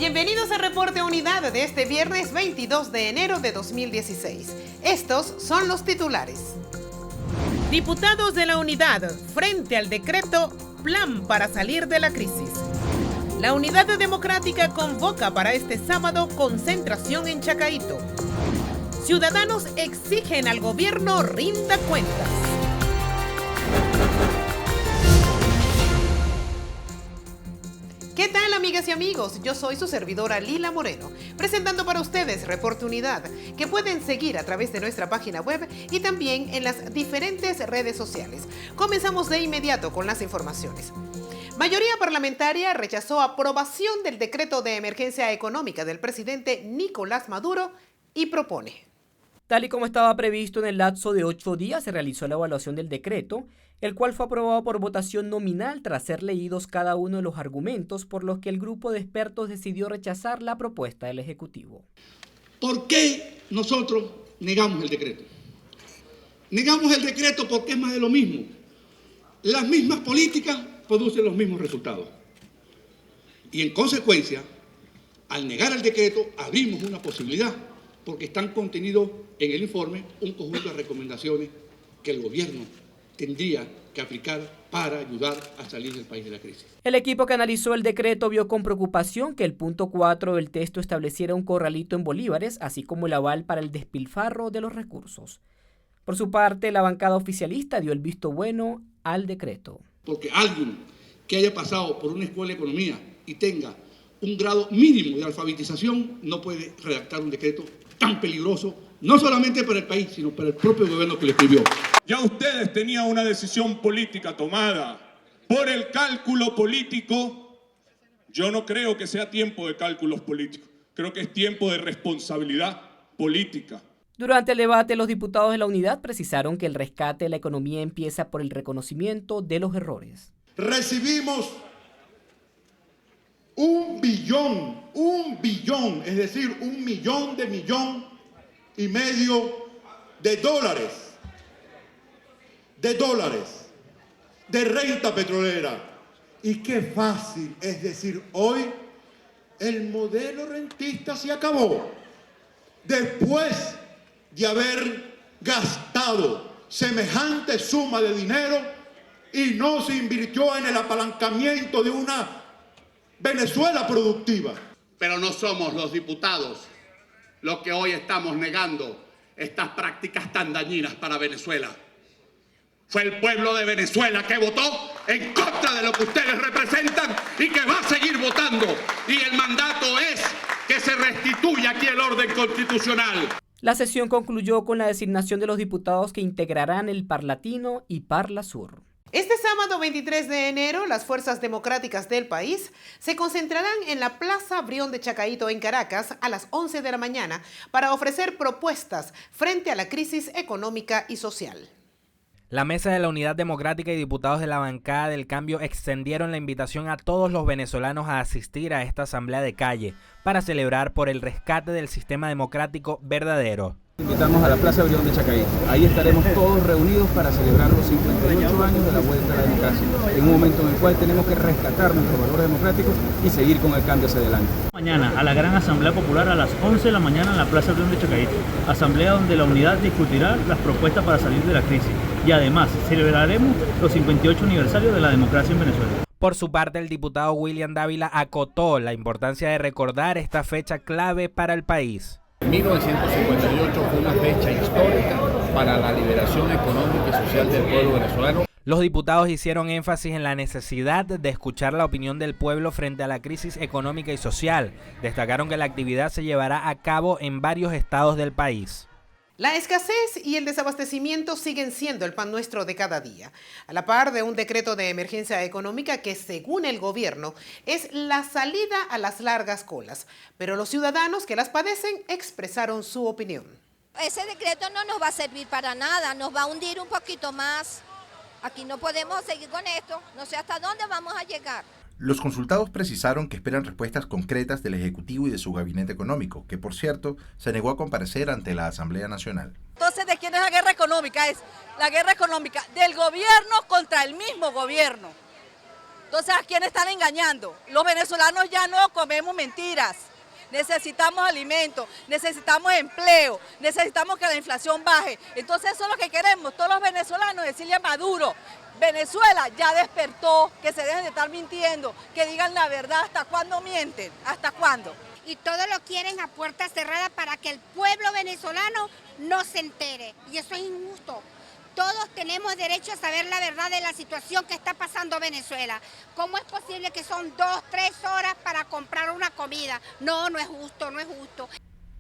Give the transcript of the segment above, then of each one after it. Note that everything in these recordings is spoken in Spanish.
Bienvenidos a Reporte Unidad de este viernes 22 de enero de 2016. Estos son los titulares. Diputados de la Unidad frente al decreto Plan para salir de la crisis. La Unidad Democrática convoca para este sábado concentración en Chacaito. Ciudadanos exigen al gobierno rinda cuentas. ¿Qué tal, amigas y amigos? Yo soy su servidora Lila Moreno, presentando para ustedes Reporte Unidad, que pueden seguir a través de nuestra página web y también en las diferentes redes sociales. Comenzamos de inmediato con las informaciones. Mayoría parlamentaria rechazó aprobación del decreto de emergencia económica del presidente Nicolás Maduro y propone. Tal y como estaba previsto, en el lapso de 8 días se realizó la evaluación del decreto, el cual fue aprobado por votación nominal tras ser leídos cada uno de los argumentos por los que el grupo de expertos decidió rechazar la propuesta del Ejecutivo. ¿Por qué nosotros negamos el decreto? Negamos el decreto porque es más de lo mismo. Las mismas políticas producen los mismos resultados. Y en consecuencia, al negar el decreto, abrimos una posibilidad, porque están contenidos en el informe un conjunto de recomendaciones que el gobierno tendría que aplicar para ayudar a salir del país de la crisis. El equipo que analizó el decreto vio con preocupación que el punto 4 del texto estableciera un corralito en bolívares, así como el aval para el despilfarro de los recursos. Por su parte, la bancada oficialista dio el visto bueno al decreto. Porque alguien que haya pasado por una escuela de economía y tenga un grado mínimo de alfabetización no puede redactar un decreto tan peligroso, no solamente para el país, sino para el propio gobierno que lo escribió. Ya ustedes tenían una decisión política tomada por el cálculo político. Yo no creo que sea tiempo de cálculos políticos, creo que es tiempo de responsabilidad política. Durante el debate, los diputados de la Unidad precisaron que el rescate de la economía empieza por el reconocimiento de los errores. Recibimos un billón, es decir, 1,5 millones de dólares de renta petrolera. Y qué fácil es decir hoy, el modelo rentista se acabó. Después de haber gastado semejante suma de dinero y no se invirtió en el apalancamiento de una Venezuela productiva. Pero no somos los diputados los que hoy estamos negando estas prácticas tan dañinas para Venezuela. Fue el pueblo de Venezuela que votó en contra de lo que ustedes representan y que va a seguir votando. Y el mandato es que se restituya aquí el orden constitucional. La sesión concluyó con la designación de los diputados que integrarán el Parlatino y Parlasur. Este sábado 23 de enero, las fuerzas democráticas del país se concentrarán en la Plaza Brión de Chacaito en Caracas a las 11 de la mañana para ofrecer propuestas frente a la crisis económica y social. La Mesa de la Unidad Democrática y diputados de la bancada del Cambio extendieron la invitación a todos los venezolanos a asistir a esta asamblea de calle para celebrar por el rescate del sistema democrático verdadero. Invitamos a la Plaza Brión de Chacaito. Ahí estaremos todos reunidos para celebrar los 58 años de la vuelta a la democracia, en un momento en el cual tenemos que rescatar nuestros valores democráticos y seguir con el cambio hacia adelante. Mañana a la gran Asamblea Popular a las 11 de la mañana en la Plaza Brión de Chacaito, asamblea donde la Unidad discutirá las propuestas para salir de la crisis y además celebraremos los 58 aniversarios de la democracia en Venezuela. Por su parte, el diputado William Dávila acotó la importancia de recordar esta fecha clave para el país. 1958 fue una fecha histórica para la liberación económica y social del pueblo venezolano. Los diputados hicieron énfasis en la necesidad de escuchar la opinión del pueblo frente a la crisis económica y social. Destacaron que la actividad se llevará a cabo en varios estados del país. La escasez y el desabastecimiento siguen siendo el pan nuestro de cada día, a la par de un decreto de emergencia económica que, según el gobierno, es la salida a las largas colas. Pero los ciudadanos que las padecen expresaron su opinión. Ese decreto no nos va a servir para nada, nos va a hundir un poquito más. Aquí no podemos seguir con esto, no sé hasta dónde vamos a llegar. Los consultados precisaron que esperan respuestas concretas del Ejecutivo y de su gabinete económico, que por cierto se negó a comparecer ante la Asamblea Nacional. Entonces, ¿de quién es la guerra económica? Es la guerra económica del gobierno contra el mismo gobierno. Entonces, ¿a quién están engañando? Los venezolanos ya no comemos mentiras. Necesitamos alimentos, necesitamos empleo, necesitamos que la inflación baje. Entonces eso es lo que queremos, todos los venezolanos, decirle a Maduro, Venezuela ya despertó, que se dejen de estar mintiendo, que digan la verdad. ¿Hasta cuándo mienten? ¿Hasta cuándo? Y todo lo quieren a puerta cerrada para que el pueblo venezolano no se entere. Y eso es injusto. Todos tenemos derecho a saber la verdad de la situación que está pasando Venezuela. ¿Cómo es posible que son 2, 3 horas para comprar una comida? No, no es justo, no es justo.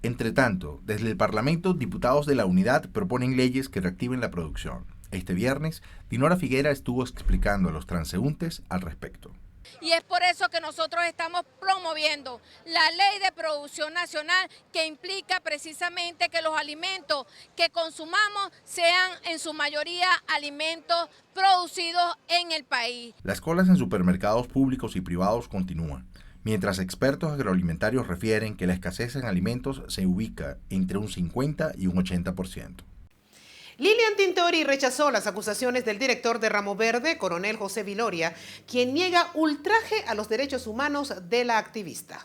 Entre tanto, desde el Parlamento, diputados de la Unidad proponen leyes que reactiven la producción. Este viernes, Dinora Figuera estuvo explicando a los transeúntes al respecto. Y es por eso que nosotros estamos promoviendo la ley de producción nacional, que implica precisamente que los alimentos que consumamos sean en su mayoría alimentos producidos en el país. Las colas en supermercados públicos y privados continúan, mientras expertos agroalimentarios refieren que la escasez en alimentos se ubica entre un 50 y un 80%. Lilian Tintori rechazó las acusaciones del director de Ramo Verde, coronel José Viloria, quien niega ultraje a los derechos humanos de la activista.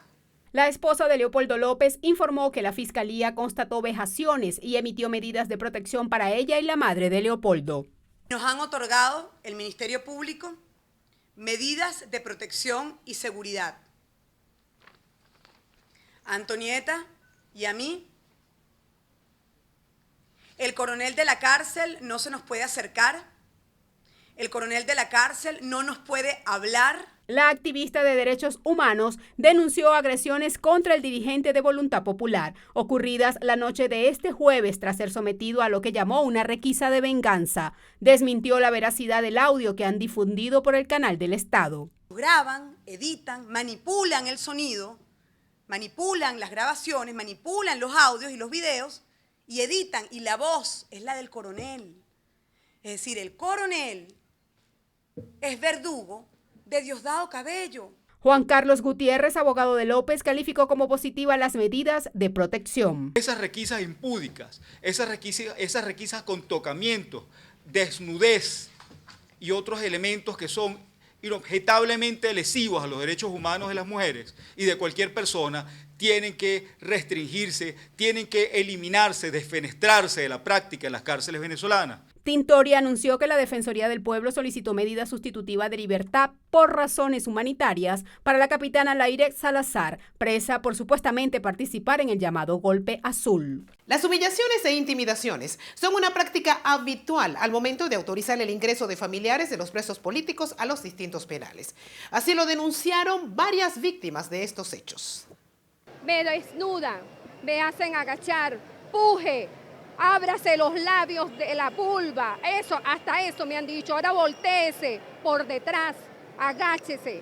La esposa de Leopoldo López informó que la fiscalía constató vejaciones y emitió medidas de protección para ella y la madre de Leopoldo. Nos han otorgado el Ministerio Público medidas de protección y seguridad. A Antonieta y a mí, el coronel de la cárcel no se nos puede acercar, el coronel de la cárcel no nos puede hablar. La activista de derechos humanos denunció agresiones contra el dirigente de Voluntad Popular, ocurridas la noche de este jueves tras ser sometido a lo que llamó una requisa de venganza. Desmintió la veracidad del audio que han difundido por el canal del Estado. Graban, editan, manipulan el sonido, manipulan las grabaciones, manipulan los audios y los videos, y editan, y la voz es la del coronel. Es decir, el coronel es verdugo de Diosdado Cabello. Juan Carlos Gutiérrez, abogado de López, calificó como positiva las medidas de protección. Esas requisas impúdicas, esas requisas con tocamiento, desnudez y otros elementos que son inobjetablemente lesivos a los derechos humanos de las mujeres y de cualquier persona, tienen que restringirse, tienen que eliminarse, desfenestrarse de la práctica en las cárceles venezolanas. Tintori anunció que la Defensoría del Pueblo solicitó medida sustitutiva de libertad por razones humanitarias para la capitana Laire Salazar, presa por supuestamente participar en el llamado golpe azul. Las humillaciones e intimidaciones son una práctica habitual al momento de autorizar el ingreso de familiares de los presos políticos a los distintos penales. Así lo denunciaron varias víctimas de estos hechos. Me desnudan, me hacen agachar, puje, ábrase los labios de la vulva, eso, hasta eso me han dicho, ahora voltéese por detrás, agáchese,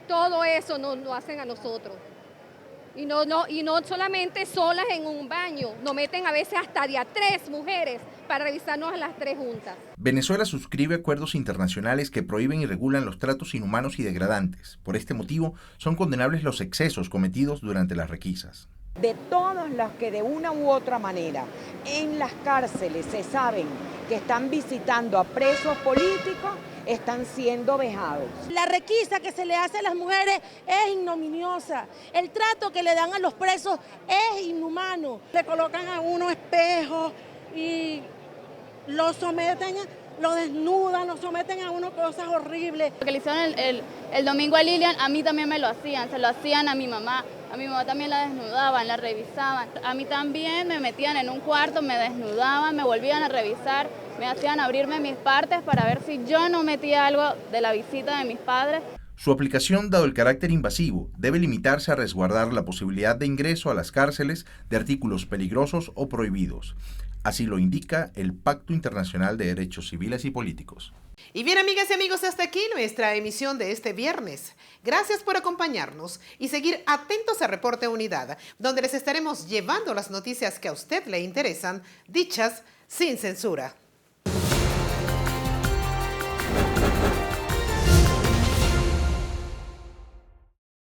todo eso nos lo hacen a nosotros. Y no solamente solas en un baño, nos meten a veces hasta de a 3 mujeres para revisarnos a las 3 juntas. Venezuela suscribe acuerdos internacionales que prohíben y regulan los tratos inhumanos y degradantes. Por este motivo, son condenables los excesos cometidos durante las requisas. De todos los que de una u otra manera en las cárceles se saben que están visitando a presos políticos, están siendo vejados. La requisa que se le hace a las mujeres es ignominiosa. El trato que le dan a los presos es inhumano. Le colocan a uno espejos y lo someten, lo desnudan, lo someten a uno cosas horribles. Lo que le hicieron el domingo a Lilian, a mí también me lo hacían, se lo hacían a mi mamá. A mi mamá también la desnudaban, la revisaban. A mí también me metían en un cuarto, me desnudaban, me volvían a revisar, me hacían abrirme mis partes para ver si yo no metía algo de la visita de mis padres. Su aplicación, dado el carácter invasivo, debe limitarse a resguardar la posibilidad de ingreso a las cárceles de artículos peligrosos o prohibidos. Así lo indica el Pacto Internacional de Derechos Civiles y Políticos. Y bien, amigas y amigos, hasta aquí nuestra emisión de este viernes. Gracias por acompañarnos y seguir atentos a Reporte Unidad, donde les estaremos llevando las noticias que a usted le interesan, dichas sin censura.